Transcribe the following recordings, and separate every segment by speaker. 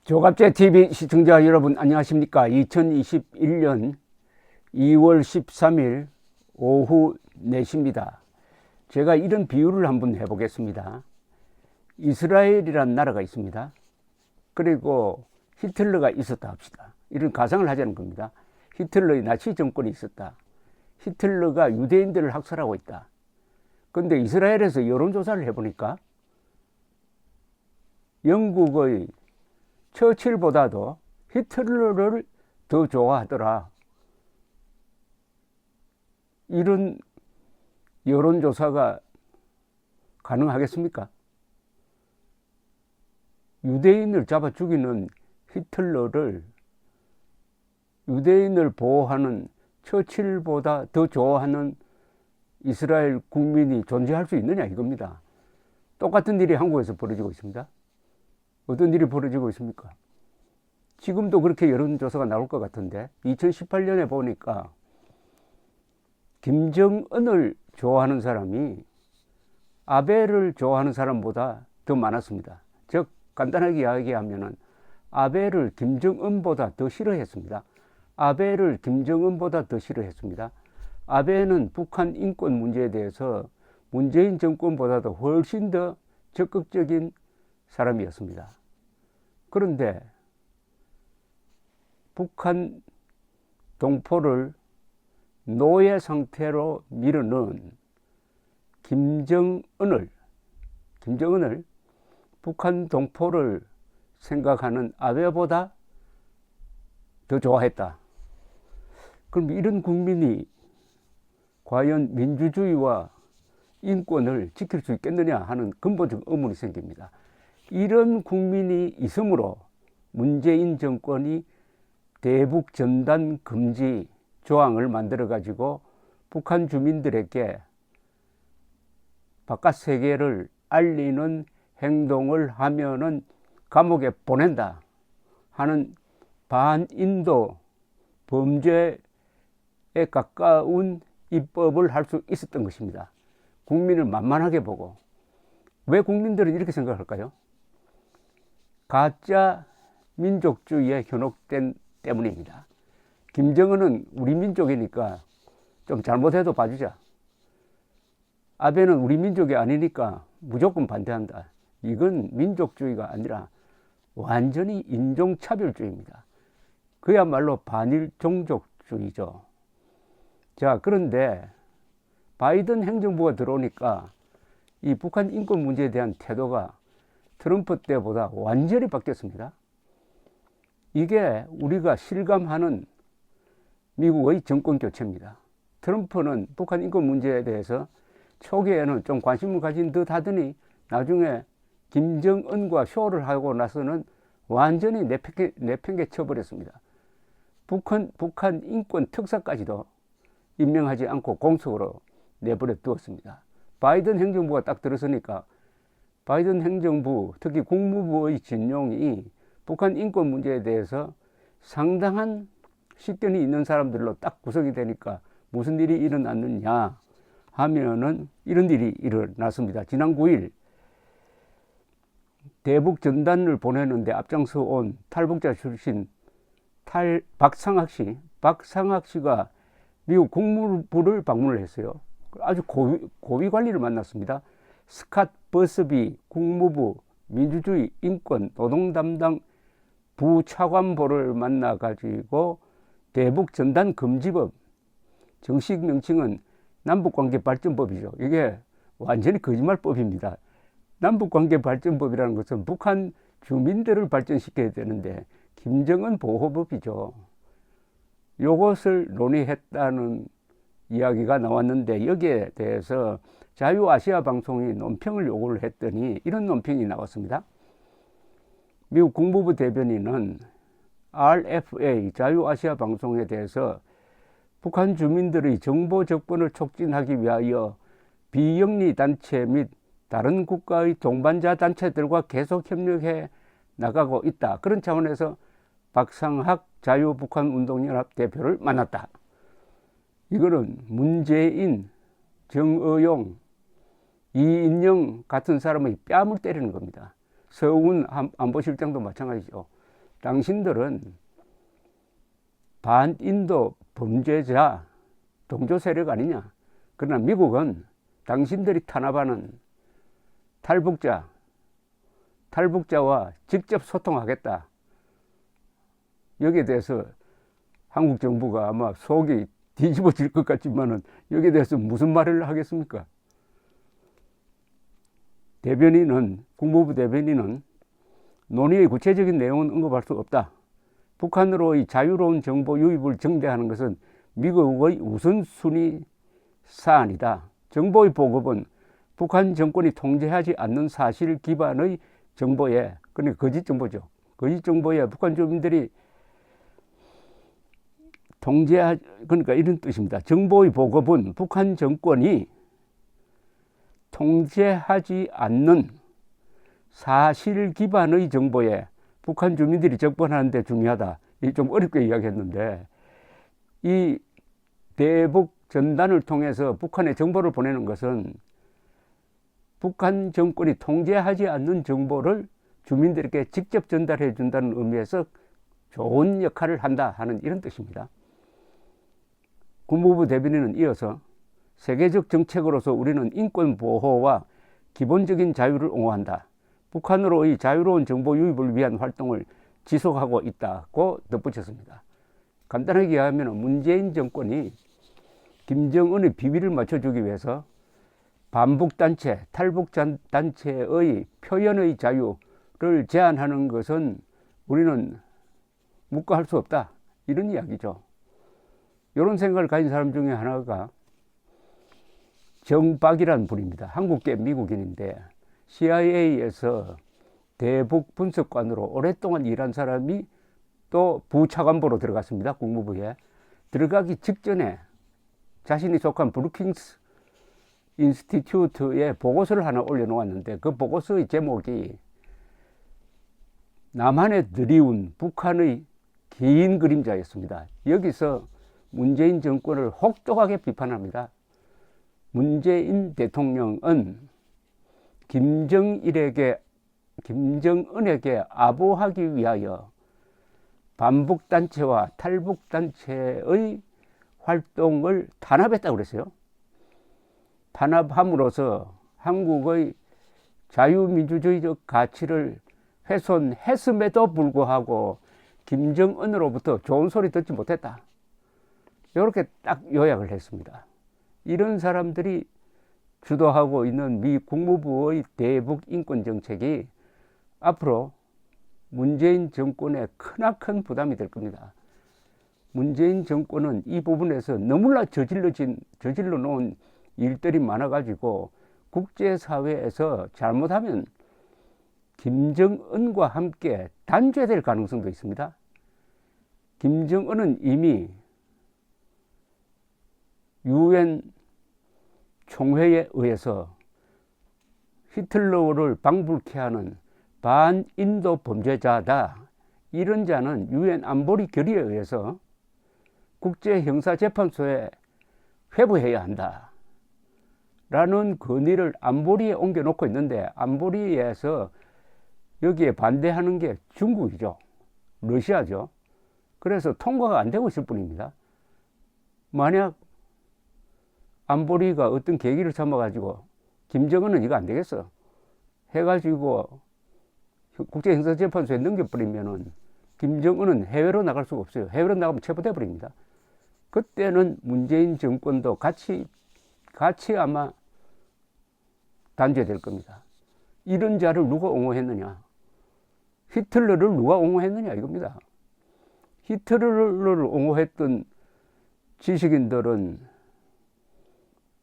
Speaker 1: 조갑제TV 시청자 여러분 안녕하십니까. 2021년 2월 13일 오후 4시입니다. 제가 이런 비유를 한번 해보겠습니다. 이스라엘이라는 나라가 있습니다. 그리고 히틀러가 있었다 합시다. 이런 가상을 하자는 겁니다. 히틀러의 나치 정권이 있었다. 히틀러가 유대인들을 학살하고 있다. 그런데 이스라엘에서 여론조사를 해보니까 영국의 처칠보다도 히틀러를 더 좋아하더라. 이런 여론조사가 가능하겠습니까? 유대인을 잡아 죽이는 히틀러를 유대인을 보호하는 처칠보다 더 좋아하는 이스라엘 국민이 존재할 수 있느냐 이겁니다. 똑같은 일이 한국에서 벌어지고 있습니다. 어떤 일이 벌어지고 있습니까? 지금도 그렇게 여론조사가 나올 것 같은데 2018년에 보니까 김정은을 좋아하는 사람이 아벨을 좋아하는 사람보다 더 많았습니다. 즉 간단하게 이야기하면 아벨을 김정은보다 더 싫어했습니다. 아벨을 김정은보다 더 싫어했습니다. 아벨은 북한 인권 문제에 대해서 문재인 정권보다도 훨씬 더 적극적인 사람이었습니다. 그런데 북한 동포를 노예 상태로 밀어넣은 김정은을 북한 동포를 생각하는 아베보다 더 좋아했다. 그럼 이런 국민이 과연 민주주의와 인권을 지킬 수 있겠느냐 하는 근본적 의문이 생깁니다. 이런 국민이 있으므로 문재인 정권이 대북 전단 금지 조항을 만들어 가지고 북한 주민들에게 바깥 세계를 알리는 행동을 하면은 감옥에 보낸다 하는 반인도 범죄에 가까운 입법을 할 수 있었던 것입니다. 국민을 만만하게 보고. 왜 국민들은 이렇게 생각할까요? 가짜 민족주의에 현혹된 때문입니다. 김정은은 우리 민족이니까 좀 잘못해도 봐주자. 아베는 우리 민족이 아니니까 무조건 반대한다. 이건 민족주의가 아니라 완전히 인종차별주의입니다. 그야말로 반일 종족주의죠. 자, 그런데 바이든 행정부가 들어오니까 이 북한 인권 문제에 대한 태도가 트럼프 때보다 완전히 바뀌었습니다. 이게 우리가 실감하는 미국의 정권 교체입니다. 트럼프는 북한 인권 문제에 대해서 초기에는 좀 관심을 가진 듯 하더니 나중에 김정은과 쇼를 하고 나서는 완전히 내팽개 쳐버렸습니다. 북한 인권 특사까지도 임명하지 않고 공석으로 내버려 두었습니다. 바이든 행정부가 딱 들어서니까 바이든 행정부, 특히 국무부의 진용이 북한 인권 문제에 대해서 상당한 식견이 있는 사람들로 딱 구성이 되니까 무슨 일이 일어났느냐 하면은 이런 일이 일어났습니다. 지난 9일 대북 전단을 보내는데 앞장서 온 탈북자 출신 박상학 씨가 미국 국무부를 방문을 했어요. 아주 고위 관리를 만났습니다. 스캇 버스비 국무부 민주주의 인권 노동 담당 부차관보를 만나 가지고 대북 전단 금지법, 정식 명칭은 남북관계 발전법이죠. 이게 완전히 거짓말법입니다. 남북관계 발전법이라는 것은 북한 주민들을 발전시켜야 되는데 김정은 보호법이죠. 이것을 논의했다는 이야기가 나왔는데 여기에 대해서 자유아시아 방송이 논평을 요구를 했더니 이런 논평이 나왔습니다. 미국 국무부 대변인은 RFA 자유아시아 방송에 대해서 북한 주민들의 정보 접근을 촉진하기 위하여 비영리 단체 및 다른 국가의 동반자 단체들과 계속 협력해 나가고 있다. 그런 차원에서 박상학 자유북한운동연합 대표를 만났다. 이거는 문재인, 정의용, 이인영 같은 사람의 뺨을 때리는 겁니다. 서훈 안보실장도 마찬가지죠. 당신들은 반인도 범죄자 동조 세력 아니냐. 그러나 미국은 당신들이 탄압하는 탈북자와 직접 소통하겠다. 여기에 대해서 한국 정부가 아마 속이 뒤집어질 것 같지만은 여기에 대해서 무슨 말을 하겠습니까? 국무부 대변인은 논의의 구체적인 내용은 언급할 수 없다. 북한으로의 자유로운 정보 유입을 정대하는 것은 미국의 우선순위 사안이다. 정보의 보급은 북한 정권이 통제하지 않는 사실 기반의 정보에, 그러니까 거짓 정보죠. 거짓 정보에 북한 주민들이 그러니까 이런 뜻입니다. 정보의 보급은 북한 정권이 통제하지 않는 사실 기반의 정보에 북한 주민들이 접근하는 데 중요하다. 좀 어렵게 이야기했는데, 이 대북 전단을 통해서 북한에 정보를 보내는 것은 북한 정권이 통제하지 않는 정보를 주민들에게 직접 전달해 준다는 의미에서 좋은 역할을 한다 하는 이런 뜻입니다. 국무부 대변인은 이어서 세계적 정책으로서 우리는 인권 보호와 기본적인 자유를 옹호한다. 북한으로의 자유로운 정보 유입을 위한 활동을 지속하고 있다고 덧붙였습니다. 간단하게 이야기하면 문재인 정권이 김정은의 비위를 맞춰주기 위해서 반북단체, 탈북단체의 표현의 자유를 제한하는 것은 우리는 묵과할 수 없다. 이런 이야기죠. 이런 생각을 가진 사람 중에 하나가 정박이라는 분입니다. 한국계 미국인인데 CIA에서 대북 분석관으로 오랫동안 일한 사람이 또 부차관보로 들어갔습니다. 국무부에. 들어가기 직전에 자신이 속한 브루킹스 인스티튜트에 보고서를 하나 올려놓았는데 그 보고서의 제목이 남한에 드리운 북한의 긴 그림자였습니다. 여기서 문재인 정권을 혹독하게 비판합니다. 문재인 대통령은 김정은에게 아부하기 위하여 반북단체와 탈북단체의 활동을 탄압했다고 그랬어요. 탄압함으로써 한국의 자유민주주의적 가치를 훼손했음에도 불구하고 김정은으로부터 좋은 소리 듣지 못했다. 이렇게 딱 요약을 했습니다. 이런 사람들이 주도하고 있는 미 국무부의 대북 인권 정책이 앞으로 문재인 정권에 크나큰 부담이 될 겁니다. 문재인 정권은 이 부분에서 너무나 저질러 놓은 일들이 많아가지고 국제사회에서 잘못하면 김정은과 함께 단죄될 가능성도 있습니다. 김정은은 이미 UN 총회에 의해서 히틀러를 방불케 하는 반인도 범죄자다. 이런 자는 UN 안보리 결의에 의해서 국제형사재판소에 회부해야 한다. 라는 건의를 안보리에 옮겨놓고 있는데 안보리에서 여기에 반대하는 게 중국이죠. 러시아죠. 그래서 통과가 안 되고 있을 뿐입니다. 만약 안보리가 어떤 계기를 삼아가지고 김정은은 이거 안 되겠어 해가지고 국제형사재판소에 넘겨버리면은 김정은은 해외로 나갈 수가 없어요. 해외로 나가면 체포돼 버립니다. 그때는 문재인 정권도 같이 아마 단죄될 겁니다. 이런 자를 누가 옹호했느냐? 히틀러를 누가 옹호했느냐 이겁니다. 히틀러를 옹호했던 지식인들은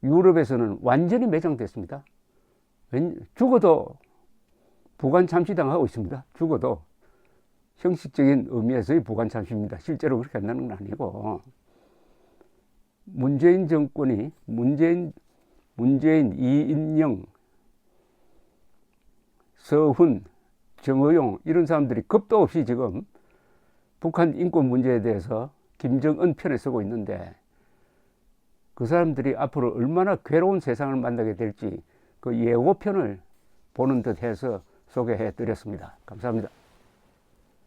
Speaker 1: 유럽에서는 완전히 매장됐습니다. 죽어도 부관 참시당하고 있습니다. 죽어도 형식적인 의미에서의 부관 참시입니다. 실제로 그렇게 한다는 건 아니고 문재인 정권이 문재인, 이인영, 서훈, 정의용 이런 사람들이 겁도 없이 지금 북한 인권 문제에 대해서 김정은 편에 서고 있는데 그 사람들이 앞으로 얼마나 괴로운 세상을 만나게 될지 그 예고편을 보는 듯 해서 소개해 드렸습니다. 감사합니다.